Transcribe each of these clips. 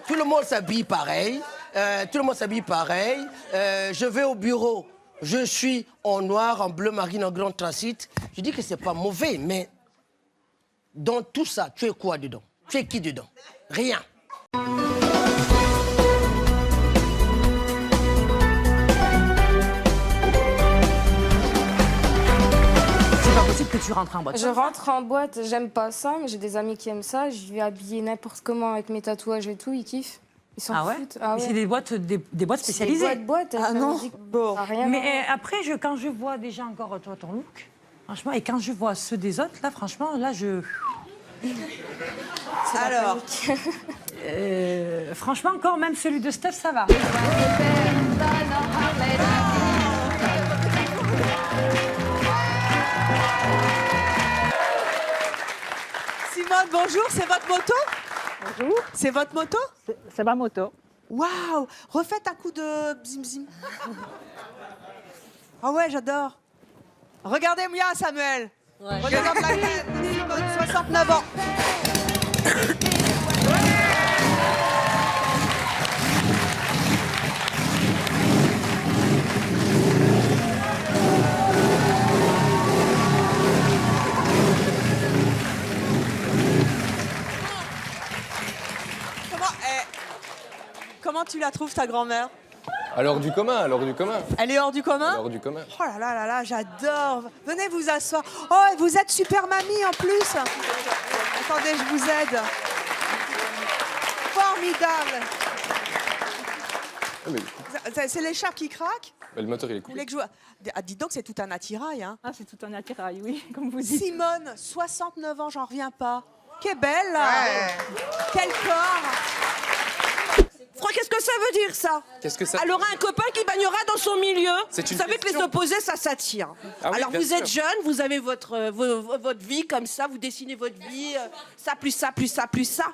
tout le monde s'habille pareil. Je vais au bureau, je suis en noir, en bleu marine, en grand transit. Je dis que c'est pas mauvais, mais dans tout ça, tu es quoi dedans? Tu es qui dedans? Rien. C'est pas possible que tu rentres en boîte. Je rentre en boîte, j'aime pas ça, mais j'ai des amis qui aiment ça. Je vais habiller n'importe comment avec mes tatouages et tout, ils kiffent. Ils s'en foutent. Mais c'est des boîtes spécialisées. Des boîtes. Ah non. Bon. Mais après, quand je vois déjà encore toi ton look, franchement, et quand je vois ceux des autres, là, franchement, là, je... Alors, franchement, encore même celui de Steph, ça va. Simone, bonjour, c'est votre moto? Bonjour, C'est votre moto? c'est ma moto. Waouh! Refaites un coup de bzim-bzim. Ah ouais, j'adore. Regardez bien, Samuel. Regarde la tête. Simone, 69 ans. Comment tu la trouves, ta grand-mère? Alors du commun, alors du commun. Elle est hors du commun? Alors du commun. Oh là là là là, j'adore. Venez vous asseoir. Oh, et vous êtes super mamie en plus. Attendez, je vous aide. Formidable. Ah, mais, C'est l'écharpe qui craque? le moteur il est Vous coupé. voulez que je... Ah, dis donc, c'est tout un attirail. Hein. Ah, c'est tout un attirail, oui, comme vous dites. Simone, 69 ans, j'en reviens pas. Qu'est belle, là. Quel corps. Qu'est-ce que ça veut dire, ça? Qu'est-ce que ça Elle aura un copain qui bagnera dans son milieu. C'est une Vous savez que les question. opposés, ça s'attire. Ah oui, Alors, bien vous sûr. êtes jeune, vous avez votre vie comme ça, vous dessinez votre vie, ça, plus ça, plus ça, plus ça.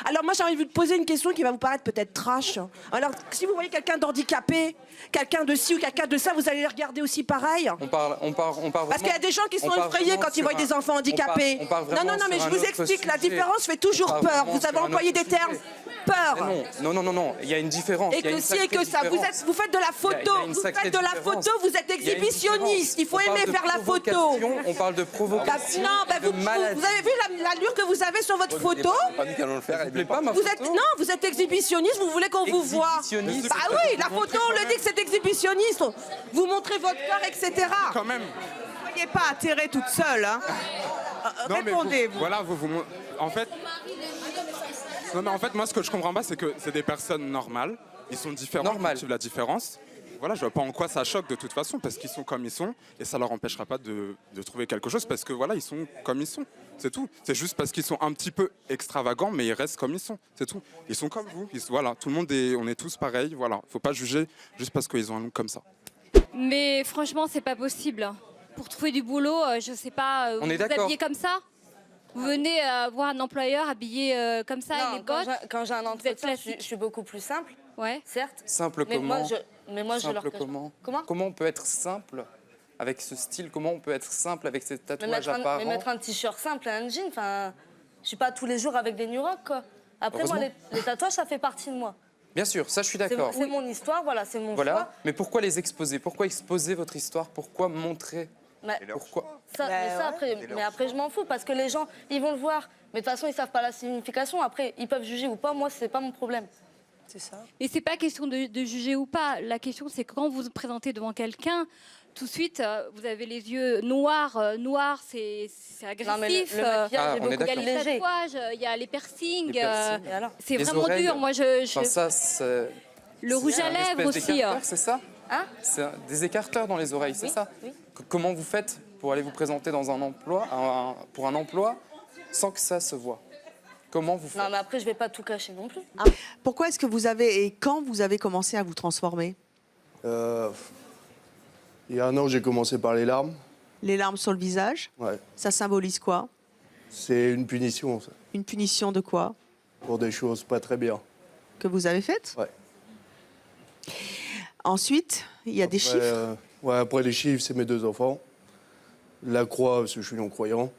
Alors, moi, j'ai envie de vous poser une question qui va vous paraître peut-être trash. Alors, si vous voyez quelqu'un d'handicapé, quelqu'un de ci ou quelqu'un de ça, vous allez les regarder aussi pareil? On part Parce qu'il y a des gens qui sont effrayés quand ils voient des enfants handicapés. on part Non, non, non, mais je vous explique, la sujet. différence fait toujours On part peur. vraiment Vous avez sur un employé autre des termes. sujet. Peur. Non, il y a une différence. Et il y a que une si et sacrée que ça, différence. vous faites de la photo, Il y a une vous sacrée faites de la différence. photo, vous êtes Il y a une exhibitionniste, il faut différence. aimer On parle faire de la photo. provocation, on parle de provocation. Non, bah de maladie. vous avez vu l'allure que vous avez sur votre photo? Pas dit qu'elle allait le faire. Elle plaît pas ma Vous photo. êtes, non, vous êtes exhibitionniste, vous voulez qu'on vous voit. Exhibitionniste. Bah oui, la photo, on le dit que c'est exhibitionniste. Vous montrez votre corps, etc. Quand même. Ne soyez pas atterrée toute seule. Hein. Non, mais Répondez-vous. Voilà, en fait. Non, mais en fait, moi, ce que je comprends pas, c'est que c'est des personnes normales. Ils sont différents. Normal. Ils vivent la différence. Voilà, je vois pas en quoi ça choque de toute façon, parce qu'ils sont comme ils sont, et ça leur empêchera pas de trouver quelque chose, parce que voilà, ils sont comme ils sont. C'est tout. C'est juste parce qu'ils sont un petit peu extravagants, mais ils restent comme ils sont. C'est tout. Ils sont comme vous. Voilà, tout le monde on est tous pareils. Voilà, faut pas juger juste parce qu'ils ont un look comme ça. Mais franchement, c'est pas possible. Pour trouver du boulot, je sais pas, On vous est vous d'accord. habillez comme ça? Vous venez voir un employeur habillé comme ça, Non, avec les bottes? quand j'ai un entretien, classique. je suis beaucoup plus simple, Ouais. certes. Simple Mais comment moi, je leur Simple cache- comment Comment Comment on peut être simple avec ce style? Comment on peut être simple avec ces mais tatouages apparents? mettre un t-shirt simple et un jean, enfin, je suis pas tous les jours avec des New Rock, quoi. Après, moi, Heureusement. les tatouages, ça fait partie de moi. Bien sûr, ça je suis C'est d'accord. c'est mon histoire, voilà, c'est mon Voilà. choix. Mais pourquoi les exposer? Pourquoi exposer votre histoire? Pourquoi montrer? Mais Pourquoi? mais après, je m'en fous, parce que les gens, ils vont le voir. Mais de toute façon, ils savent pas la signification. Après, ils peuvent juger ou pas. Moi, c'est pas mon problème. C'est ça. Et c'est pas question de juger ou pas. La question, c'est que quand vous vous présentez devant quelqu'un, tout de suite, vous avez les yeux noirs. Noir, c'est agressif. Non, mais le maquillage Ah, est on est beaucoup il y a plus les léger. tatouages, il y a les piercings. Les piercings. Et alors C'est Les vraiment oreilles. dur. Moi, Enfin, ça, c'est le rouge c'est à un lèvres espèce aussi. d'écarteur, c'est ça? Hein? C'est des écarteurs dans les oreilles, c'est Oui, ça? oui. Comment vous faites pour aller vous présenter dans un emploi, pour un emploi, sans que ça se voit? Comment vous faites? Non, mais après, je vais pas tout cacher non plus. Pourquoi est-ce que vous avez et quand vous avez commencé à vous transformer? Il y a un an, j'ai commencé par les larmes. Les larmes sur le visage, Ouais. ça symbolise quoi? C'est une punition, ça, Une punition de quoi? pour des choses pas très bien. Que vous avez faites? Ouais. Ensuite, il y a des Après, chiffres. Après les chiffres, c'est mes 2 enfants. La croix, parce que je suis non-croyant.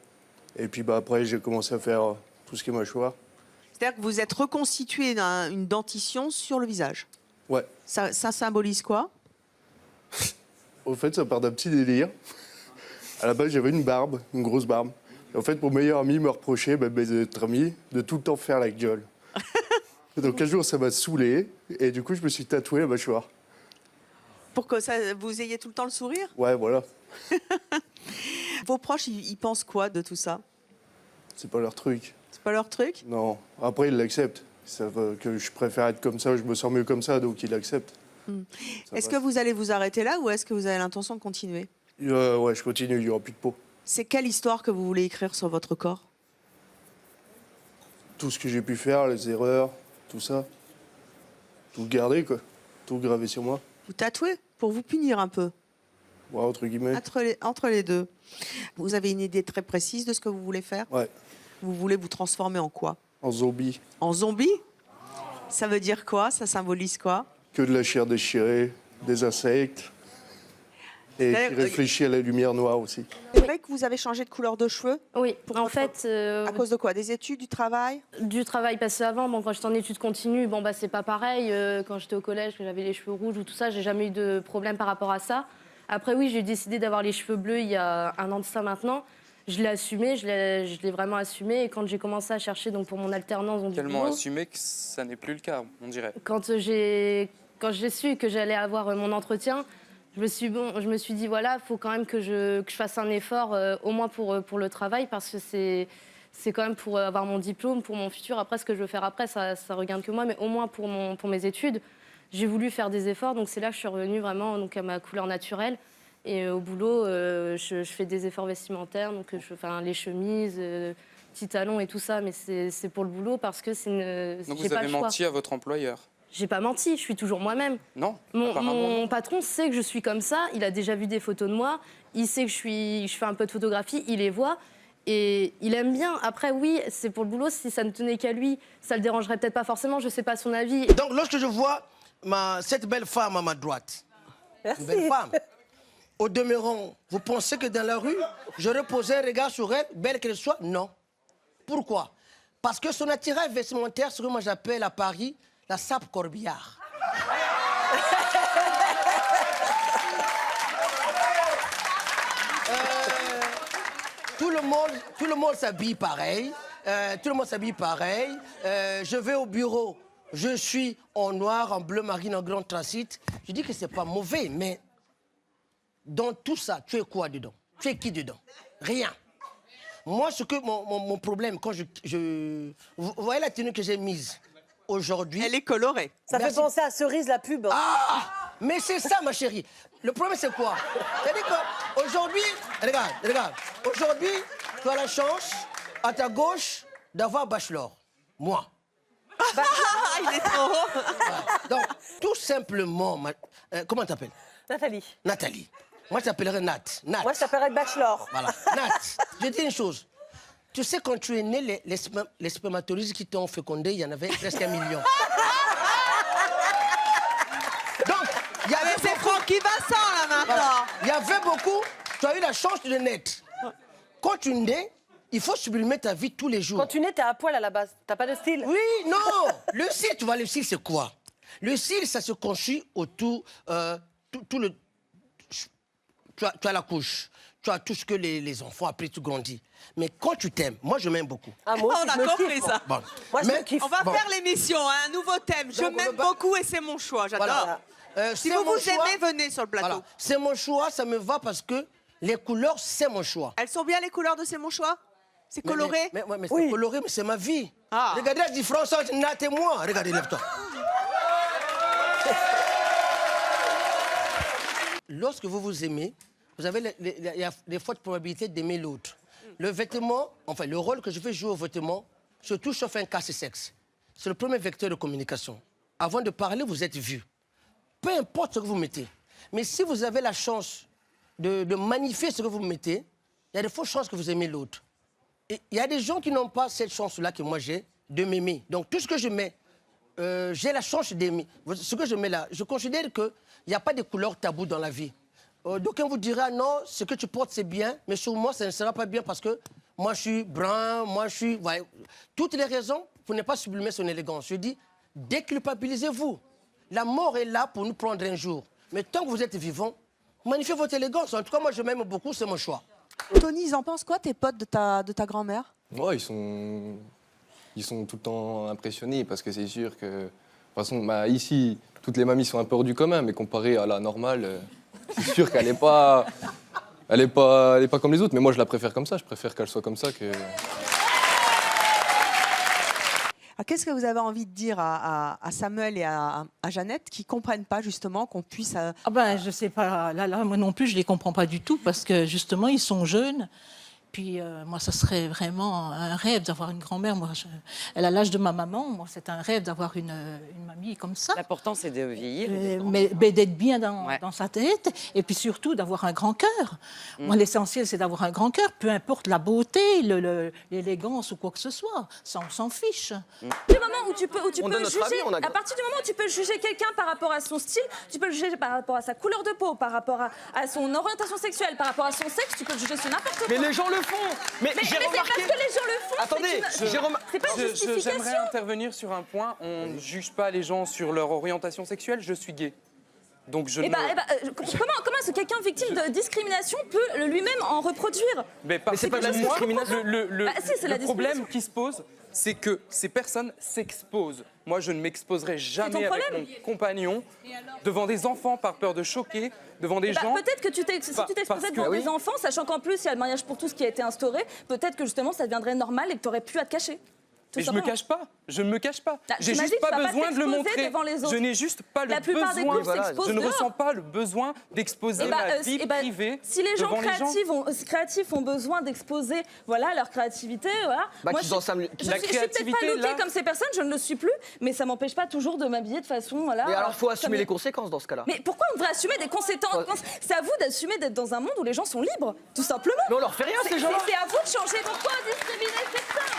Et puis après, j'ai commencé à faire tout ce qui est mâchoire. C'est-à-dire que vous êtes reconstitué une dentition sur le visage. Ouais. Ça symbolise quoi? Au fait, ça part d'un petit délire. À la base, j'avais une barbe, une grosse barbe. Et en fait, mon meilleur ami me reprochait, d'être ami, de tout le temps faire la gueule. Et donc un jour, ça m'a saoulé. Et du coup, je me suis tatoué la mâchoire. Pour que vous ayez tout le temps le sourire? Ouais, voilà. Vos proches, ils pensent quoi de tout ça? C'est pas leur truc. C'est pas leur truc? Non. Après, ils l'acceptent. Ils savent que je préfère être comme ça, je me sens mieux comme ça, donc ils l'acceptent. Est-ce que vous allez vous arrêter là ou est-ce que vous avez l'intention de continuer? Ouais, je continue, il n'y aura plus de peau. C'est quelle histoire que vous voulez écrire sur votre corps? Tout ce que j'ai pu faire, les erreurs, tout ça. Tout garder, quoi. Tout graver sur moi. Vous tatouez pour vous punir un peu? Ouais, entre guillemets. Entre les deux. Vous avez une idée très précise de ce que vous voulez faire? Ouais. Vous voulez vous transformer en quoi? En zombie. En zombie? Ça veut dire quoi? Ça symbolise quoi? Que de la chair déchirée, des insectes. Et qui réfléchit à la lumière noire aussi. C'est vrai que vous avez changé de couleur de cheveux? Oui, en fait... À cause de quoi? Des études, du travail? Du travail passé avant. Bon, quand j'étais en études continues, c'est pas pareil. Quand j'étais au collège, que j'avais les cheveux rouges ou tout ça, j'ai jamais eu de problème par rapport à ça. Après, oui, j'ai décidé d'avoir les cheveux bleus il y a 1 an de ça maintenant. Je l'ai assumé, je l'ai vraiment assumé. Et quand j'ai commencé à chercher donc, pour mon alternance... Donc, Tellement du boulot, assumé que ça n'est plus le cas, on dirait. quand j'ai su que j'allais avoir mon entretien, je me suis dit, voilà, il faut quand même que je fasse un effort, au moins pour le travail, parce que c'est quand même pour avoir mon diplôme, pour mon futur. Après, ce que je veux faire après, ça regarde que moi, mais au moins pour mes études, j'ai voulu faire des efforts. Donc c'est là que je suis revenue vraiment donc, à ma couleur naturelle. Et au boulot, je fais des efforts vestimentaires, donc les chemises, petits talons et tout ça, mais c'est pour le boulot parce que c'est une... Donc vous avez menti à votre employeur? J'ai pas menti, je suis toujours moi-même. Non, Mon patron sait que je suis comme ça, il a déjà vu des photos de moi, il sait que je fais un peu de photographie, il les voit et il aime bien. Après, oui, c'est pour le boulot, si ça ne tenait qu'à lui, ça le dérangerait peut-être pas forcément, je sais pas son avis. Donc lorsque je vois cette belle femme à ma droite, Merci. une belle femme, au demeurant, vous pensez que dans la rue, j'aurais posé un regard sur elle, belle qu'elle soit? Non. Pourquoi? Parce que son attirail vestimentaire, ce que moi j'appelle à Paris, la sape corbillard. Tout le monde s'habille pareil. Tout le monde s'habille pareil. Je vais au bureau, je suis en noir, en bleu marine, en grand transit. Je dis que c'est pas mauvais, mais dans tout ça, tu es quoi dedans? Tu es qui dedans? Rien. Moi, mon problème, quand vous voyez la tenue que j'ai mise aujourd'hui. Elle est colorée. Ça fait penser à Cerise la pub. Ah! Mais c'est ça, ma chérie. Le problème, c'est quoi? C'est-à-dire qu'aujourd'hui, regarde, aujourd'hui, tu as la chance, à ta gauche, d'avoir bachelor. Moi. Il est trop haut. Voilà. Donc, tout simplement, comment t'appelles? Nathalie. Nathalie. Moi, je t'appellerai Nat. Moi, je t'appellerais Bachelor. Voilà. Nat, je dis une chose. Tu sais, quand tu es né, les spermatozoïdes qui t'ont fécondé, il y en avait presque 1 million. Donc, il y avait C'est Francky Vincent, là, maintenant. voilà. Il y avait beaucoup. Tu as eu la chance de naître. Quand tu nais, il faut sublimer ta vie tous les jours. Quand tu nais, t'es à poil à la base. T'as pas de style? Oui, non. Le cil, tu vois, le cil, c'est quoi? Le cil, ça se construit autour, tout le... Tu as la couche, tu as tout ce que les enfants, après tu grandis. Mais quand tu t'aimes, moi je m'aime beaucoup. Ah, moi aussi, On a je me compris kiffe, ça. Bon. Moi, je me kiffe. On va Bon. faire l'émission, hein, un nouveau thème. Je Donc, m'aime beaucoup et c'est mon choix, j'adore. Voilà. Si c'est vous mon vous choix. aimez, venez sur le plateau. Voilà. C'est mon choix, ça me va parce que les couleurs, c'est mon choix. Elles sont bien les couleurs de C'est mon choix? C'est coloré? Mais Oui. c'est coloré, mais c'est ma vie. Ah. Regardez la différence entre Nat et moi. Regardez, lève-toi. Lorsque vous vous aimez, vous avez il y a des fortes probabilités d'aimer l'autre. Le vêtement, enfin le rôle que je vais jouer au vêtement, surtout sauf un casse-sexe, c'est le premier vecteur de communication. Avant de parler, vous êtes vu. Peu importe ce que vous mettez. Mais si vous avez la chance de magnifier ce que vous mettez, il y a de fortes chances que vous aimez l'autre. Et il y a des gens qui n'ont pas cette chance-là que moi j'ai de m'aimer. Donc tout ce que je mets, j'ai la chance d'aimer. Ce que je mets là, je considère qu'il n'y a pas de couleur tabou dans la vie. D'aucuns vous dira non, ce que tu portes c'est bien, mais sur moi ça ne sera pas bien parce que moi je suis brun, moi je suis... Ouais. Toutes les raisons pour ne pas sublimer son élégance. Je dis, déculpabilisez-vous. La mort est là pour nous prendre un jour. Mais tant que vous êtes vivant, magnifiez votre élégance. En tout cas, moi, je m'aime beaucoup, c'est mon choix. Tony, ils en pensent quoi, tes potes de ta grand-mère? Ouais, ils sont tout le temps impressionnés parce que c'est sûr que, de toute façon, bah, ici, toutes les mamies sont un peu hors du commun, mais comparé à la normale, c'est sûr qu'elle n'est pas, elle est pas comme les autres. Mais moi, je la préfère comme ça. Je préfère qu'elle soit comme ça que. Qu'est-ce que vous avez envie de dire à Samuel et à Jeannette qui ne comprennent pas justement qu'on puisse... Ah ben, je sais pas, là, moi non plus, je les comprends pas du tout parce que justement, ils sont jeunes. Puis moi, ça serait vraiment un rêve d'avoir une grand-mère. Moi, elle a l'âge de ma maman. Moi, c'est un rêve d'avoir une mamie comme ça. L'important, c'est de vieillir. Mais d'être bien dans sa tête. Et puis surtout, d'avoir un grand cœur. Moi, l'essentiel, c'est d'avoir un grand cœur. Peu importe la beauté, l'élégance ou quoi que ce soit. Ça, on s'en fiche. Du moment où tu peux juger, avis, à partir du moment où tu peux juger quelqu'un par rapport à son style, tu peux le juger par rapport à sa couleur de peau, par rapport à son orientation sexuelle, par rapport à son sexe, tu peux le juger sur n'importe quoi. Mais les gens le font. Mais c'est parce que les gens le font. Attendez, c'est pas une justification. J'aimerais intervenir sur un point. On ne juge pas les gens sur leur orientation sexuelle. Je suis gay. Donc je comment est-ce que quelqu'un victime de discrimination peut lui-même en reproduire? Mais c'est pas de la discrimination. Le problème qui se pose, c'est que ces personnes s'exposent. Moi, je ne m'exposerai jamais avec mon compagnon devant des enfants par peur de choquer, devant des gens... Peut-être que si tu t'exposais devant des enfants, sachant qu'en plus, il y a le mariage pour tous qui a été instauré, peut-être que justement, ça deviendrait normal et que tu n'aurais plus à te cacher. Mais je me cache pas, je ne me cache pas. J'ai juste pas besoin de le montrer. Je n'ai juste pas le besoin. Je ne ressens pas le besoin d'exposer ma vie privée. Si les gens créatifs ont besoin d'exposer leur créativité, moi, je suis peut-être pas lookée comme ces personnes, je ne le suis plus, mais ça m'empêche pas toujours de m'habiller de façon. Mais alors, faut assumer les conséquences dans ce cas-là. Mais pourquoi on devrait assumer des conséquences? C'est à vous d'assumer d'être dans un monde où les gens sont libres, tout simplement. Mais on leur fait rien, ces gens-là. C'est à vous de changer. Pourquoi discriminer certains?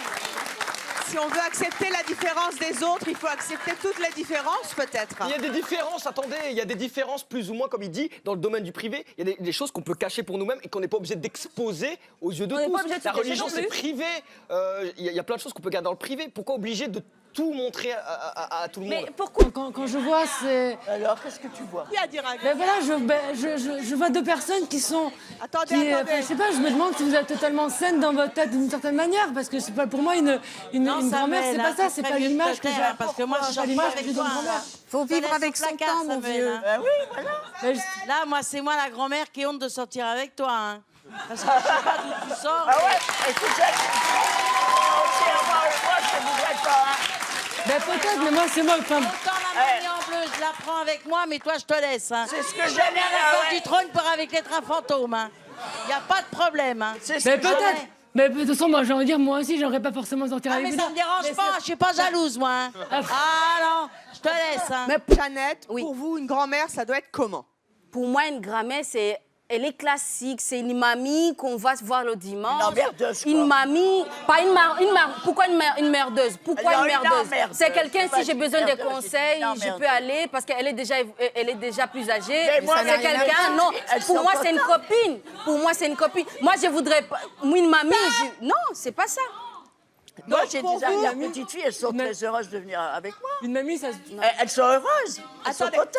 Si on veut accepter la différence des autres, il faut accepter toutes les différences, peut-être. Il y a des différences, attendez, il y a des différences plus ou moins, comme il dit, dans le domaine du privé. Il y a des choses qu'on peut cacher pour nous-mêmes et qu'on n'est pas obligé d'exposer aux yeux de tous. La religion, c'est privé. Il y a plein de choses qu'on peut garder dans le privé. Pourquoi obliger de tout montrer à tout le monde? Mais pourquoi Quand je vois, c'est... Alors, qu'est-ce que tu vois? Qui a dit Ben voilà, je vois deux personnes qui sont... Attendez. Je sais pas, je me demande si vous êtes totalement saine dans votre tête d'une certaine manière, parce que c'est pas pour moi une grand-mère, c'est pas ça, c'est pas l'image que j'ai. Parce que moi, je sors pas avec toi. Faut vivre avec son temps, mon vieux. Oui, voilà. Là, moi, c'est moi la grand-mère qui honte de sortir avec toi. Hein. Parce que je sais pas d'où tu sors. Ah ouais, écoute, moi, je te voudrais pas. Ben peut-être, mais moi, c'est moi. Autant la mamie en bleu, je la prends avec moi, mais toi, je te laisse. Hein. C'est ce que j'aime bien. Du trône pour avec les trains fantômes. Hein. Y a pas de problème. Hein. Mais peut-être. Mais de toute façon, moi, j'ai envie de dire, moi aussi, j'aimerais pas forcément sortir avec vous. Mais ça me dérange pas, je suis pas jalouse, moi. Hein. Ah non, je te laisse. Hein. Mais Jeannette, pour vous, une grand-mère, ça doit être comment? Pour moi, une grand-mère, elle est classique. C'est une mamie qu'on va se voir le dimanche. Une merdeuse, quoi. Une mamie, pas pourquoi une merdeuse? Pourquoi une merdeuse? C'est quelqu'un, si j'ai besoin de conseils, je peux aller parce qu'elle est déjà plus âgée. C'est quelqu'un, non. Pour moi, c'est une copine. Pour moi, c'est une copine. Moi, je voudrais pas. Une mamie, non, c'est pas ça. Moi, j'ai des amies, la petite fille, elles sont très heureuses de venir avec moi. Une mamie, ça... Elles sont heureuses, elles sont contentes.